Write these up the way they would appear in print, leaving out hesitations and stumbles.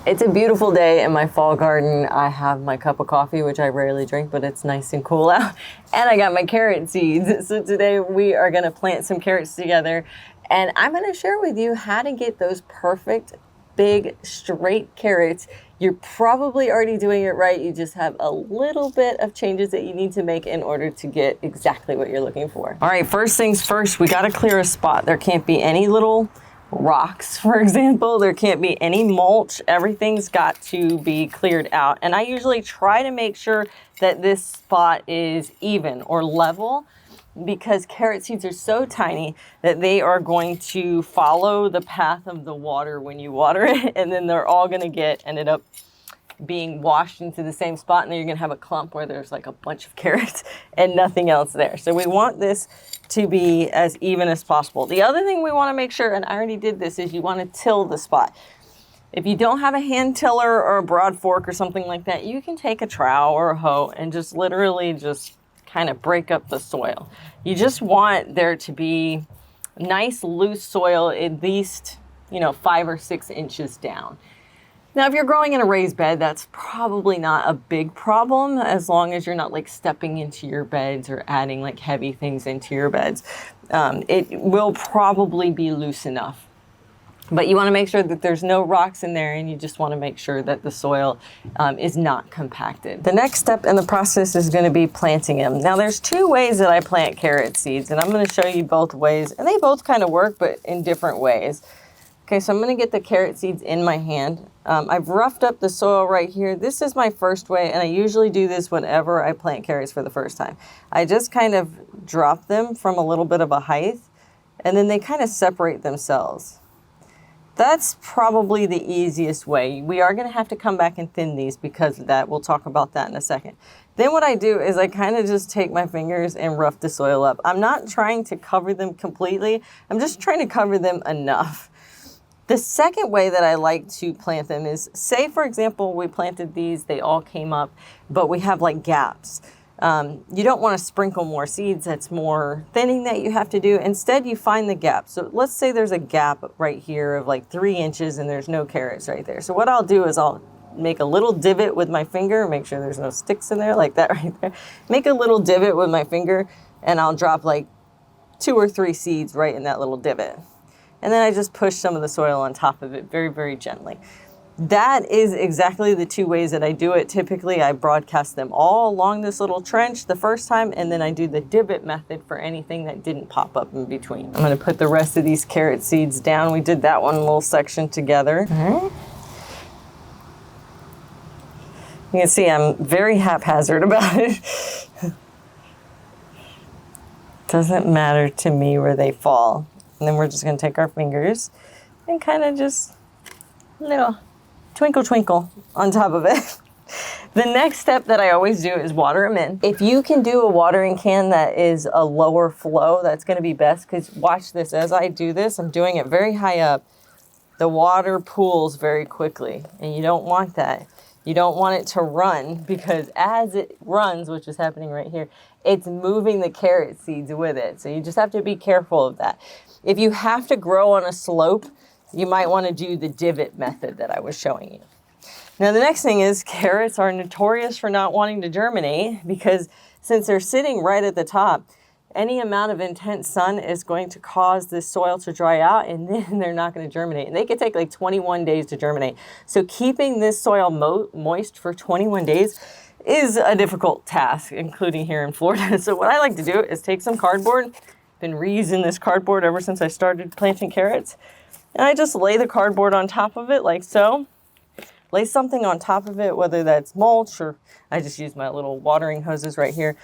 It's a beautiful day in my fall garden. I have my cup of coffee, which I rarely drink, but it's nice and cool out. And I got my carrot seeds. So today we are gonna plant some carrots together. And I'm gonna share with you how to get those perfect, big, straight carrots. You're probably already doing it right. You just have a little bit of changes that you need to make in order to get exactly what you're looking for. All right, first things first, we gotta clear a spot. There can't be any little rocks, for example. There can't be any mulch. Everything's got to be cleared out. And I usually try to make sure that this spot is even or level, because carrot seeds are so tiny that they are going to follow the path of the water when you water it, and then they're all going to ended up being washed into the same spot, and then you're going to have a clump where there's like a bunch of carrots and nothing else there. So we want this to be as even as possible. The other thing we want to make sure, and I already did this, is you want to till the spot. If you don't have a hand tiller or a broad fork or something like that, you can take a trowel or a hoe and just literally just kind of break up the soil. You just want there to be nice loose soil, at least 5 or 6 inches down. Now, if you're growing in a raised bed, that's probably not a big problem, as long as you're not like stepping into your beds or adding like heavy things into your beds. It will probably be loose enough. But you want to make sure that there's no rocks in there, and you just want to make sure that the soil is not compacted. The next step in the process is going to be planting them. Now, there's 2 ways that I plant carrot seeds, and I'm going to show you both ways, and they both kind of work, but in different ways. Okay, so I'm going to get the carrot seeds in my hand. I've roughed up the soil right here. This is my first way, and I usually do this whenever I plant carrots for the first time. I just kind of drop them from a little bit of a height, and then they kind of separate themselves. That's probably the easiest way. We are going to have to come back and thin these because of that. We'll talk about that in a second. Then what I do is I kind of just take my fingers and rough the soil up. I'm not trying to cover them completely. I'm just trying to cover them enough. The second way that I like to plant them is, say for example, we planted these, they all came up, but we have like gaps. You don't want to sprinkle more seeds. That's more thinning that you have to do. Instead, you find the gap. So let's say there's a gap right here of like 3 inches and there's no carrots right there. So what I'll do is I'll make a little divot with my finger, make sure there's no sticks in there like that right there. Make a little divot with my finger, and I'll drop like 2 or 3 seeds right in that little divot. And then I just push some of the soil on top of it very, very gently. That is exactly the 2 ways that I do it. Typically, I broadcast them all along this little trench the first time, and then I do the divot method for anything that didn't pop up in between. I'm going to put the rest of these carrot seeds down. We did that one little section together. All right. You can see I'm very haphazard about it. Doesn't matter to me where they fall. And then we're just going to take our fingers and kind of just little twinkle twinkle on top of it. The next step that I always do is water them in. If you can do a watering can that is a lower flow, that's going to be best, because watch this. As I do this, I'm doing it very high up. The water pools very quickly, and you don't want that. You don't want it to run, because as it runs, which is happening right here, it's moving the carrot seeds with it. So you just have to be careful of that. If you have to grow on a slope, you might want to do the divot method that I was showing you. Now, the next thing is, carrots are notorious for not wanting to germinate, because since they're sitting right at the top, any amount of intense sun is going to cause this soil to dry out, and then they're not going to germinate. And they could take like 21 days to germinate. So keeping this soil moist for 21 days is a difficult task, including here in Florida. So what I like to do is take some cardboard. Been reusing this cardboard ever since I started planting carrots. And I just lay the cardboard on top of it like so. Lay something on top of it, whether that's mulch, or I just use my little watering hoses right here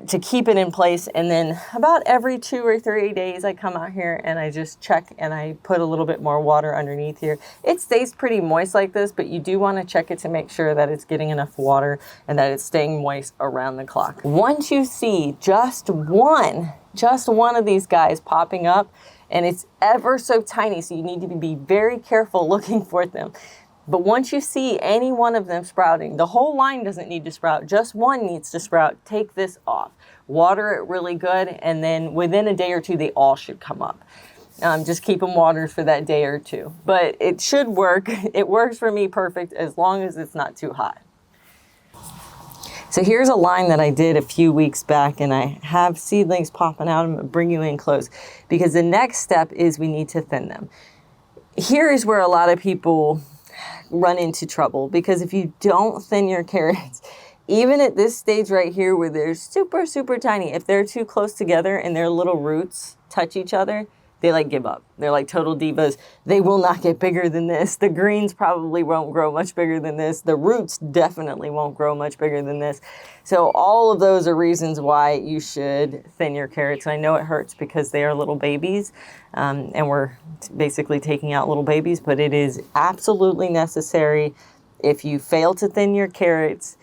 to keep it in place. And then about every 2 or 3 days, I come out here and I just check, and I put a little bit more water underneath here. It stays pretty moist like this, but you do want to check it to make sure that it's getting enough water and that it's staying moist around the clock. Once you see just one of these guys popping up, and it's ever so tiny, so you need to be very careful looking for them. But once you see any one of them sprouting, the whole line doesn't need to sprout, just one needs to sprout. Take this off, water it really good, and then within a day or 2, they all should come up. Just keep them watered for that day or two. But it should work. It works for me perfect as long as it's not too hot. So here's a line that I did a few weeks back, and I have seedlings popping out. I'm gonna bring you in close because the next step is we need to thin them. Here is where a lot of people run into trouble, because if you don't thin your carrots, even at this stage right here where they're super, super tiny, if they're too close together and their little roots touch each other, they like give up. They're like total divas. They will not get bigger than this. The greens probably won't grow much bigger than this. The roots definitely won't grow much bigger than this. So all of those are reasons why you should thin your carrots. I know it hurts because they are little babies, and we're basically taking out little babies, but it is absolutely necessary. If you fail to thin your carrots,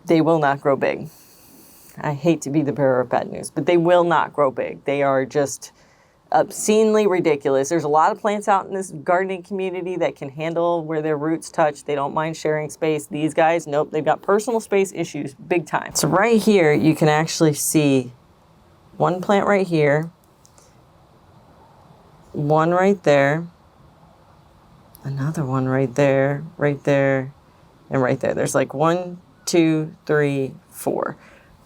they will not grow big. I hate to be the bearer of bad news, but they will not grow big. They are just obscenely ridiculous. There's a lot of plants out in this gardening community that can handle where their roots touch. They don't mind sharing space. These guys, nope, they've got personal space issues big time. So right here, you can actually see one plant right here, one right there, another one right there, and right there. There's like 1, 2, 3, 4.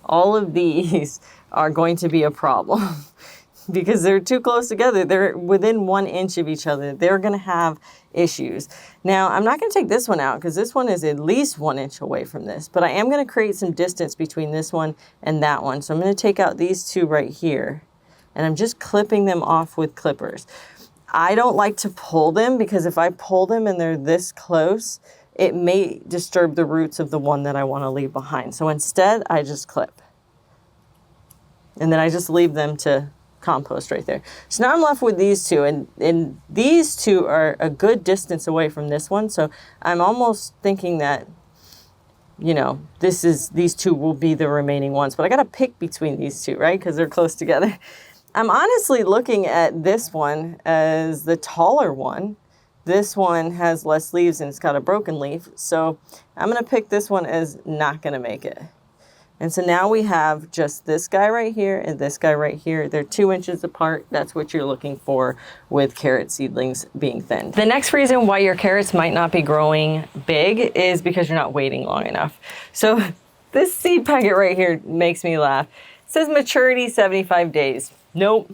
All of these are going to be a problem because they're too close together. They're within 1 inch of each other. They're going to have issues. Now, I'm not going to take this one out because this one is at least 1 inch away from this, but I am going to create some distance between this one and that one. So I'm going to take out these two right here, and I'm just clipping them off with clippers. I don't like to pull them because if I pull them and they're this close, it may disturb the roots of the one that I want to leave behind. So instead, I just clip. And then I just leave them to compost right there. So now I'm left with these two, and these two are a good distance away from this one. So I'm almost thinking that, you know, these two will be the remaining ones. But I got to pick between these two, right? Because they're close together. I'm honestly looking at this one as the taller one. This one has less leaves and it's got a broken leaf. So I'm going to pick this one as not going to make it. And so now we have just this guy right here and this guy right here. They're 2 inches apart. That's what you're looking for with carrot seedlings being thinned. The next reason why your carrots might not be growing big is because you're not waiting long enough. So this seed packet right here makes me laugh. It says maturity 75 days. Nope.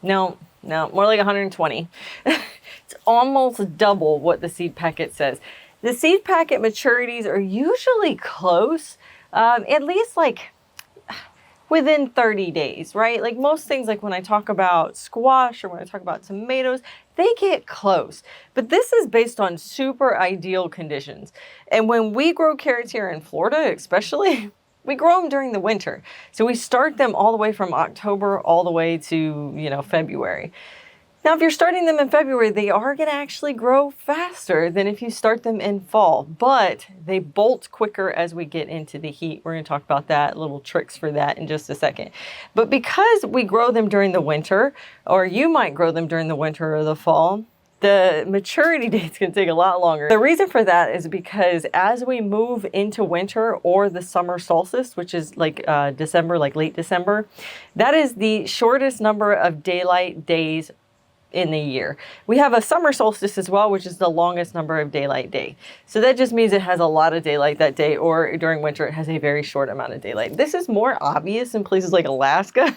No, more like 120. It's almost double what the seed packet says. The seed packet maturities are usually close, at least like within 30 days, right? Like most things, like when I talk about squash or when I talk about tomatoes, they get close. But this is based on super ideal conditions. And when we grow carrots here in Florida, especially, we grow them during the winter. So we start them all the way from October all the way to, you know, February. Now, if you're starting them in February, they are going to actually grow faster than if you start them in fall, but they bolt quicker as we get into the heat. We're going to talk about that, little tricks for that in just a second. But because we grow them during the winter, or you might grow them during the winter or the fall, the maturity date's going to take a lot longer. The reason for that is because as we move into winter or the summer solstice, which is like December, like late December, that is the shortest number of daylight days in the year. We have a summer solstice as well, which is the longest number of daylight day. So that just means it has a lot of daylight that day, or during winter, it has a very short amount of daylight. This is more obvious in places like Alaska,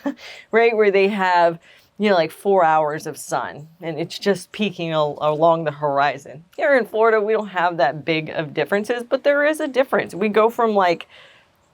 right? Where they have, you know, like 4 hours of sun and it's just peaking along the horizon. Here in Florida, we don't have that big of differences, but there is a difference. We go from like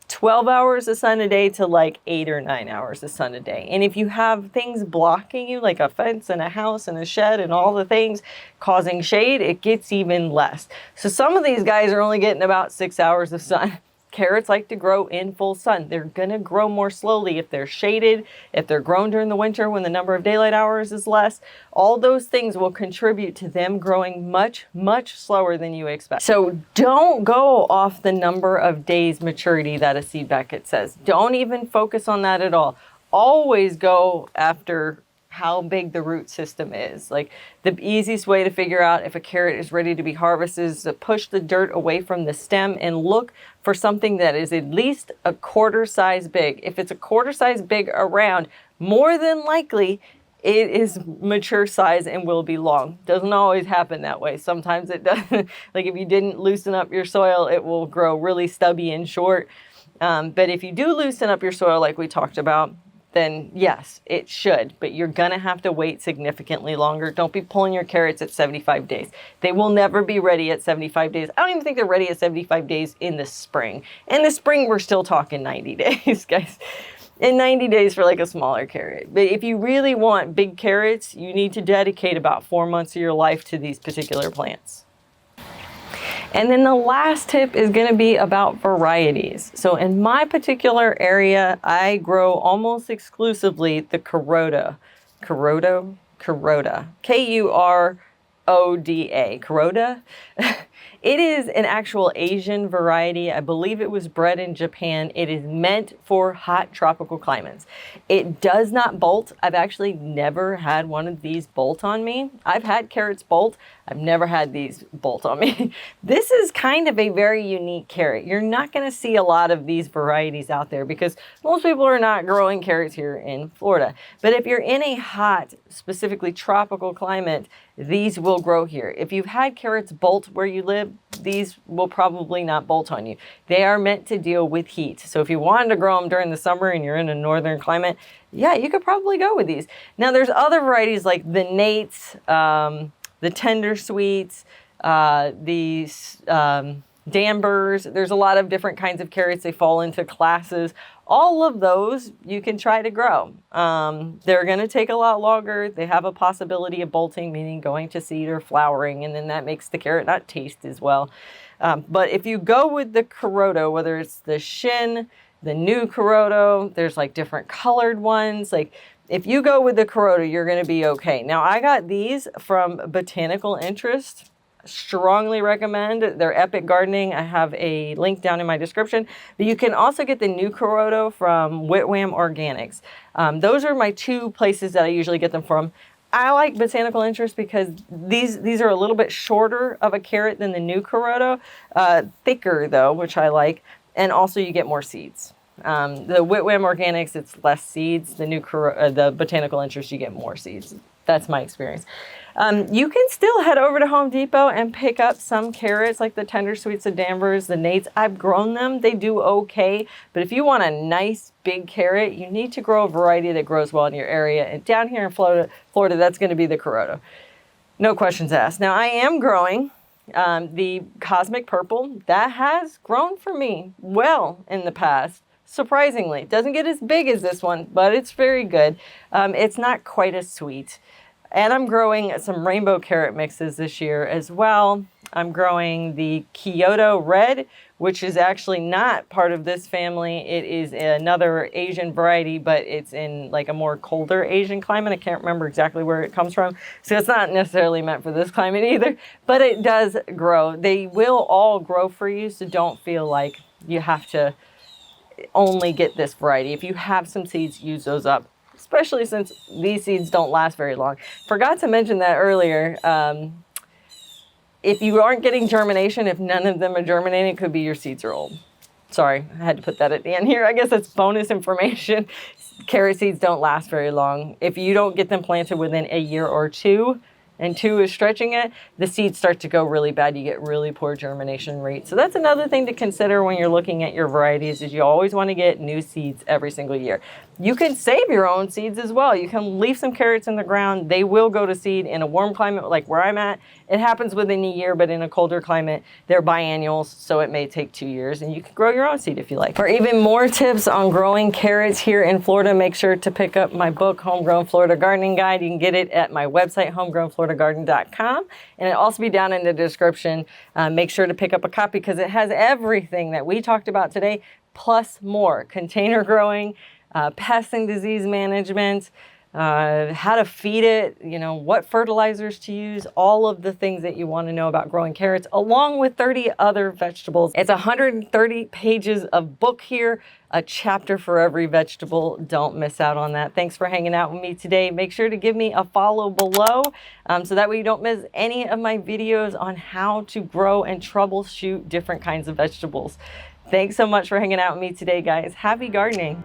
12 hours of sun a day to like 8 or 9 hours of sun a day. And if you have things blocking you, like a fence and a house and a shed and all the things causing shade, it gets even less. So some of these guys are only getting about 6 hours of sun. Carrots like to grow in full sun. They're going to grow more slowly if they're shaded, if they're grown during the winter when the number of daylight hours is less. All those things will contribute to them growing much, much slower than you expect. So don't go off the number of days maturity that a seed packet says. Don't even focus on that at all. Always go after how big the root system is. Like the easiest way to figure out if a carrot is ready to be harvested is to push the dirt away from the stem and look for something that is at least a quarter size big. If it's a quarter size big around, more than likely it is mature size and will be long. Doesn't always happen that way. Sometimes it doesn't. Like if you didn't loosen up your soil, it will grow really stubby and short. But if you do loosen up your soil like we talked about, then yes, it should, but you're gonna have to wait significantly longer. Don't be pulling your carrots at 75 days. They will never be ready at 75 days. I don't even think they're ready at 75 days in the spring. In the spring, we're still talking 90 days, guys. In 90 days for like a smaller carrot. But if you really want big carrots, you need to dedicate about 4 months of your life to these particular plants. And then the last tip is going to be about varieties. So in my particular area, I grow almost exclusively the Kuroda. Kuroda? Kuroda. Kuroda. It is an actual Asian variety. I believe it was bred in Japan. It is meant for hot tropical climates. It does not bolt. I've actually never had one of these bolt on me. I've had carrots bolt. I've never had these bolt on me. This is kind of a very unique carrot. You're not going to see a lot of these varieties out there because most people are not growing carrots here in Florida. But if you're in a hot, specifically tropical climate, these will grow here. If you've had carrots bolt where you live, these will probably not bolt on you. They are meant to deal with heat. So if you wanted to grow them during the summer and you're in a northern climate, yeah, you could probably go with these. Now there's other varieties like the nates, the tender sweets, these Danbers. There's a lot of different kinds of carrots. They fall into classes. All of those you can try to grow. They're going to take a lot longer. They have a possibility of bolting, meaning going to seed or flowering, and then that makes the carrot not taste as well. But if you go with the Kuroda, whether it's the Shin, the new Kuroda, there's like different colored ones. Like if you go with the Kuroda, you're going to be okay. Now I got these from Botanical Interest. Strongly recommend. They're Epic Gardening. I have a link down in my description. But you can also get the new Kuroda from Whitwam Organics. Those are my two places that I usually get them from. I like Botanical Interest because these are a little bit shorter of a carrot than the new Kuroda. Thicker though, which I like. And also you get more seeds. The Whitwam Organics, it's less seeds. The new the Botanical Interest, you get more seeds. That's my experience. You can still head over to Home Depot and pick up some carrots like the tender sweets, the Danbers, the nates. I've grown them. They do okay. But if you want a nice big carrot, you need to grow a variety that grows well in your area. And down here in Florida, that's going to be the Kuroda. No questions asked. Now I am growing the Cosmic Purple. That has grown for me well in the past. Surprisingly, it doesn't get as big as this one, but it's very good. It's not quite as sweet. And I'm growing some rainbow carrot mixes this year as well. I'm growing the Kyoto Red, which is actually not part of this family. It is another Asian variety, but it's in like a more colder Asian climate. I can't remember exactly where it comes from. So it's not necessarily meant for this climate either, but it does grow. They will all grow for you, so don't feel like you have to only get this variety. If you have some seeds, use those up, especially since these seeds don't last very long. Forgot to mention that earlier. If you aren't getting germination, if none of them are germinating, it could be your seeds are old. Sorry, I had to put that at the end here. I guess that's bonus information. Carrot seeds don't last very long. If you don't get them planted within a year or two, and 2 is stretching it, the seeds start to go really bad. You get really poor germination rate. So that's another thing to consider when you're looking at your varieties, is you always want to get new seeds every single year. You can save your own seeds as well. You can leave some carrots in the ground. They will go to seed in a warm climate like where I'm at. It happens within a year, but in a colder climate, they're biennials, so it may take 2 years, and you can grow your own seed if you like. For even more tips on growing carrots here in Florida, make sure to pick up my book, Homegrown Florida Gardening Guide. You can get it at my website, homegrownfloridagarden.com, and it'll also be down in the description. Make sure to pick up a copy because it has everything that we talked about today, plus more. Container growing, pest and disease management, how to feed it, what fertilizers to use, all of the things that you want to know about growing carrots, along with 30 other vegetables. It's 130 pages of book here, a chapter for every vegetable. Don't miss out on that. Thanks for hanging out with me today. Make sure to give me a follow below so that way you don't miss any of my videos on how to grow and troubleshoot different kinds of vegetables. Thanks so much for hanging out with me today, guys. Happy gardening.